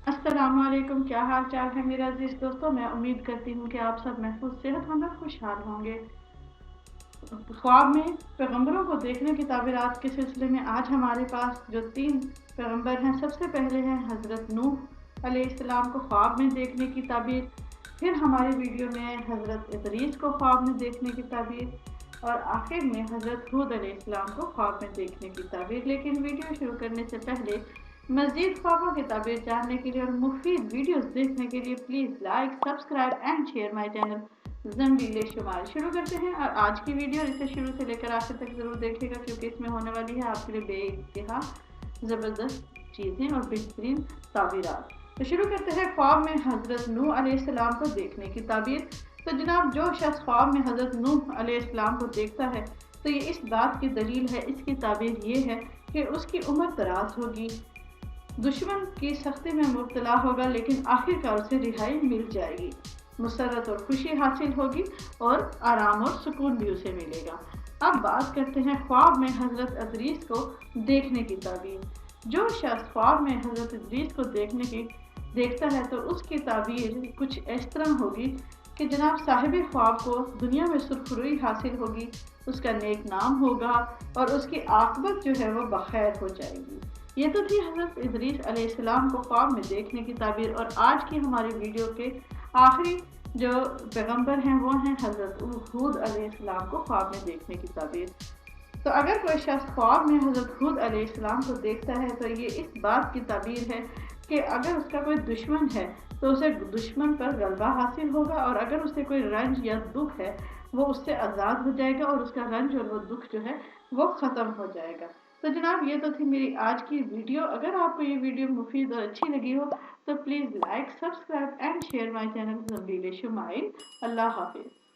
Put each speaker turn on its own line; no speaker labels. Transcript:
अस्सलामुअलैकुम, क्या हाल चाल है मेरे अजीज दोस्तों। मैं उम्मीद करती हूँ कि आप सब महफूज सेहत में खुशहाल होंगे। ख्वाब में पैगंबरों को देखने की ताबीरात के सिलसिले में आज हमारे पास जो 3 पैगंबर हैं, सबसे पहले हैं हज़रत नूह अलैहिस्सलाम को ख्वाब में देखने की ताबीर। फिर हमारी वीडियो में हज़रत इदरीस को ख्वाब में देखने की ताबीर और आखिर में हज़रत हूद अलैहिस्सलाम को ख्वाब में देखने की ताबीर। लेकिन वीडियो शुरू करने से पहले मज़ीद ख्वाबों की ताबीर जानने के लिए और मुफीद वीडियोस देखने के लिए please like, subscribe and share my channel ज़ंबीले शुमार। शुरू करते हैं और आज की वीडियो इसे शुरू से लेकर आखिर तक ज़रूर देखिएगा, क्योंकि इसमें होने वाली है आपके लिए बेइंतहा ज़बरदस्त चीज़ें और बेहतरीन ताबीरात। तो शुरू करते हैं ख्वाब में हज़रत नूह अलैहिस्सलाम को देखने की ताबीर। तो जनाब, जो शख्स ख्वाब में हज़रत नूह अलैहिस्सलाम को देखता है तो ये इस बात की दलील है, इसकी ताबीर ये है कि उसकी उम्र दराज होगी, दुश्मन की सख्ती में मुब्तला होगा, लेकिन आखिरकार उसे रिहाई मिल जाएगी, मुसर्रत और खुशी हासिल होगी और आराम और सुकून भी उसे मिलेगा। अब बात करते हैं ख्वाब में हज़रत इदरीस को देखने की ताबीर। जो शख्स ख्वाब में हज़रत इदरीस को देखता है तो उसकी ताबीर कुछ इस तरह होगी कि जनाब, साहिब ख्वाब को दुनिया में सुरखरुई हासिल होगी, उसका नेक नाम होगा और उसकी आकबत जो है वो बखैर हो जाएगी। ये तो थी हज़रत इदरीस अलैहिस्सलाम को ख्वाब में देखने की ताबीर। और आज की हमारी वीडियो के आखिरी जो पैगंबर हैं वो हैं हज़रत हूद अलैहिस्सलाम को ख्वाब में देखने की ताबीर। तो अगर कोई शख्स ख्वाब में हज़रत हूद अलैहिस्सलाम को देखता है तो ये इस बात की ताबीर है कि अगर उसका कोई दुश्मन है तो उसे दुश्मन पर गलबा हासिल होगा, और अगर उसे कोई रंज या दुख है वो उससे आज़ाद हो जाएगा और उसका रंज और वो दुख जो है वो ख़त्म हो जाएगा। तो जनाब, ये तो थी मेरी आज की वीडियो। अगर आपको ये वीडियो मुफीद और अच्छी लगी हो तो please like, subscribe and share my channel ज़ंबीले शुमाइल। अल्लाह हाफिज़।